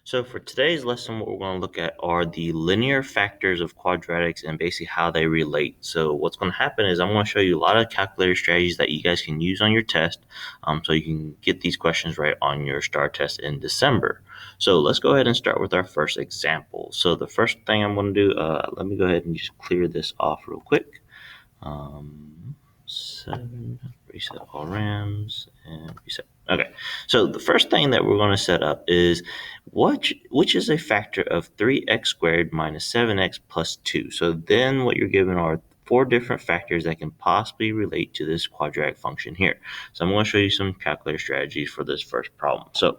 So for today's lesson, what we're going to look at are the linear factors of quadratics and basically how they relate. So what's going to happen is I'm going to show you a lot of calculator strategies that you guys can use on your test, so you can get these questions right on your STAAR test in December. So let's go ahead and start with our first example. So the first thing I'm going to do, let me go ahead and just clear this off real quick. 7, reset all RAMs, and reset. Okay, so the first thing that we're going to set up is which is a factor of 3x squared minus 7x plus 2. So then what you're given are 4 different factors that can possibly relate to this quadratic function here. So I'm going to show you some calculator strategies for this first problem. So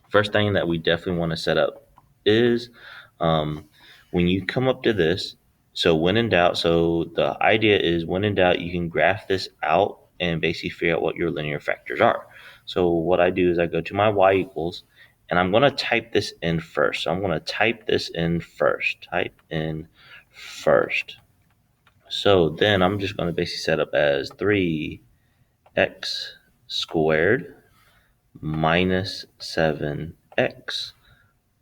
first thing that we definitely want to set up is when you come up to this, so when in doubt, so the idea is when in doubt, you can graph this out and basically figure out what your linear factors are. So what I do is I go to my y equals, and I'm going to type this in first. So I'm going to type this in first. Type in first. So then I'm just going to basically set up as 3x squared minus 7x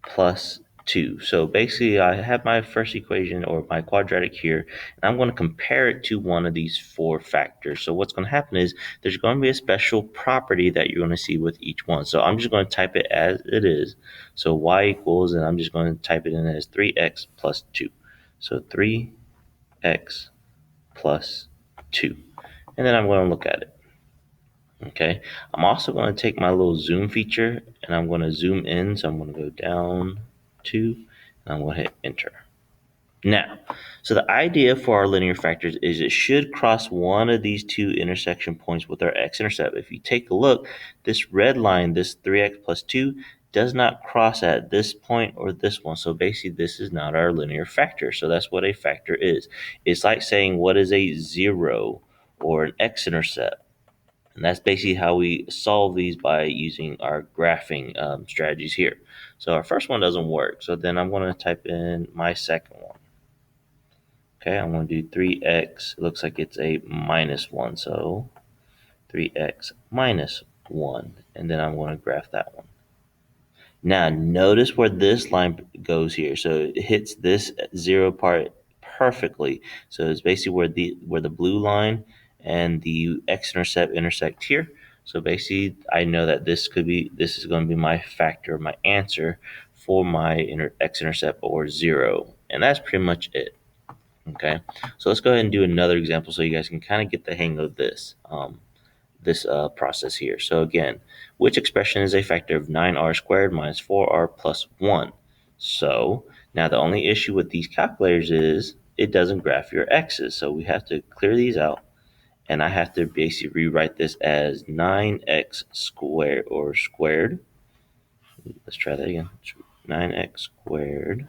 plus 2. So basically, I have my first equation or my quadratic here, and I'm going to compare it to one of these 4 factors. So what's going to happen is there's going to be a special property that you're going to see with each one. So I'm just going to type it as it is. So y equals, and I'm just going to type it in as 3x plus 2. So 3x plus 2. And then I'm going to look at it. Okay, I'm also going to take my little zoom feature and I'm going to zoom in. So I'm going to go down 2 and I'm going to hit enter. Now, so the idea for our linear factors is it should cross one of these 2 intersection points with our x-intercept. If you take a look, this red line, this 3x plus 2, does not cross at this point or this one. So basically, this is not our linear factor. So that's what a factor is. It's like saying what is a 0 or an x-intercept. And that's basically how we solve these by using our graphing strategies here. So our first one doesn't work. So then I'm going to type in my second one. Okay, I'm going to do 3x. It looks like it's a minus 1. So 3x minus 1. And then I'm going to graph that one. Now notice where this line goes here. So it hits this 0 part perfectly. So it's basically where the blue line and the x-intercept intersect here. So basically, I know that this is going to be my factor, my answer for my x-intercept or 0, and that's pretty much it. Okay, so let's go ahead and do another example so you guys can kind of get the hang of this. Process here. So again, which expression is a factor of 9r squared minus 4r plus 1? So now the only issue with these calculators is it doesn't graph your x's. So we have to clear these out, and I have to basically rewrite this as 9x squared or squared. Let's try that again. 9x squared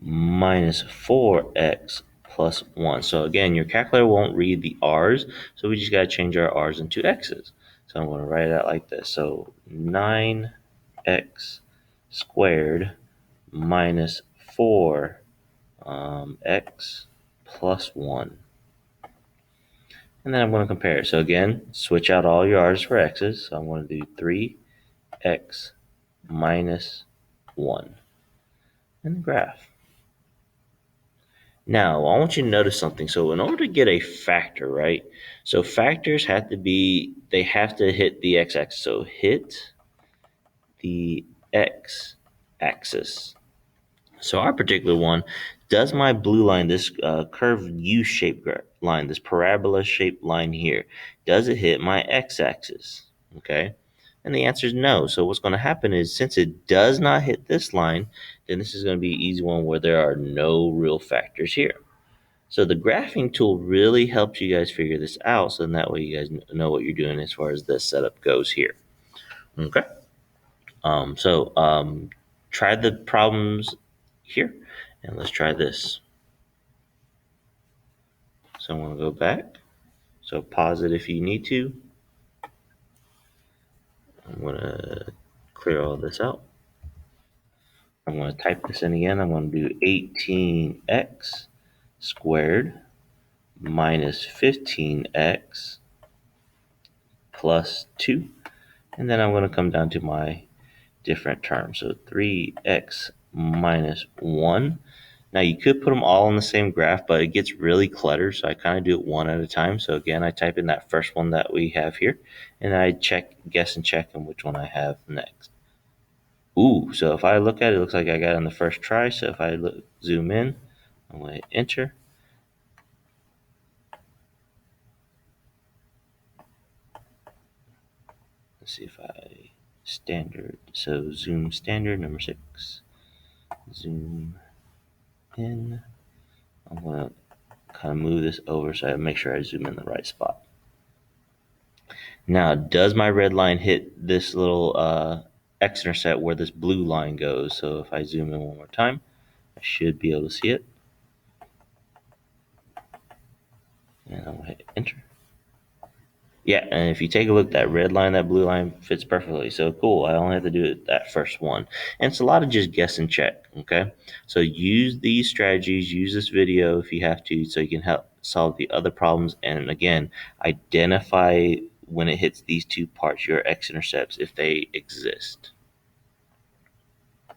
minus 4x plus 1. So again, your calculator won't read the r's, so we just got to change our r's into x's. So I'm going to write it out like this. So 9x squared minus 4x plus 1. And then I'm going to compare it. So again, switch out all your r's for x's. So I'm going to do 3x minus 1. And the graph. Now, I want you to notice something. So in order to get a factor, right? So factors have to hit the x-axis. So hit the x-axis. So our particular one, does my blue line, this curved U-shaped line, this parabola-shaped line here, does it hit my x-axis? Okay. And the answer is no. So what's going to happen is since it does not hit this line, then this is going to be an easy one where there are no real factors here. So the graphing tool really helps you guys figure this out, so that way you guys know what you're doing as far as this setup goes here. Okay. Try the problems here, and let's try this. So I'm going to go back. So pause it if you need to. I'm going to clear all this out. I'm going to type this in again. I'm going to do 18x squared minus 15x plus 2. And then I'm going to come down to my different terms. So 3x minus 1. Now you could put them all in the same graph, but it gets really cluttered, so I kind of do it one at a time. So again, I type in that first one that we have here, and I guess and check on which one I have next. Ooh, so if I look at it, it looks like I got it on the first try. So if I zoom in, I'm going to enter. Let's see if I standard. So zoom standard number 6. Zoom in. I'm going to kind of move this over so I make sure I zoom in the right spot. Now, does my red line hit this little x-intercept where this blue line goes? So if I zoom in one more time, I should be able to see it. And I'm going to hit enter. Yeah, and if you take a look, that red line, that blue line fits perfectly. So cool, I only have to do it that first one. And it's a lot of just guess and check, okay? So use these strategies, use this video if you have to, so you can help solve the other problems. And again, identify when it hits these two parts, your x-intercepts, if they exist.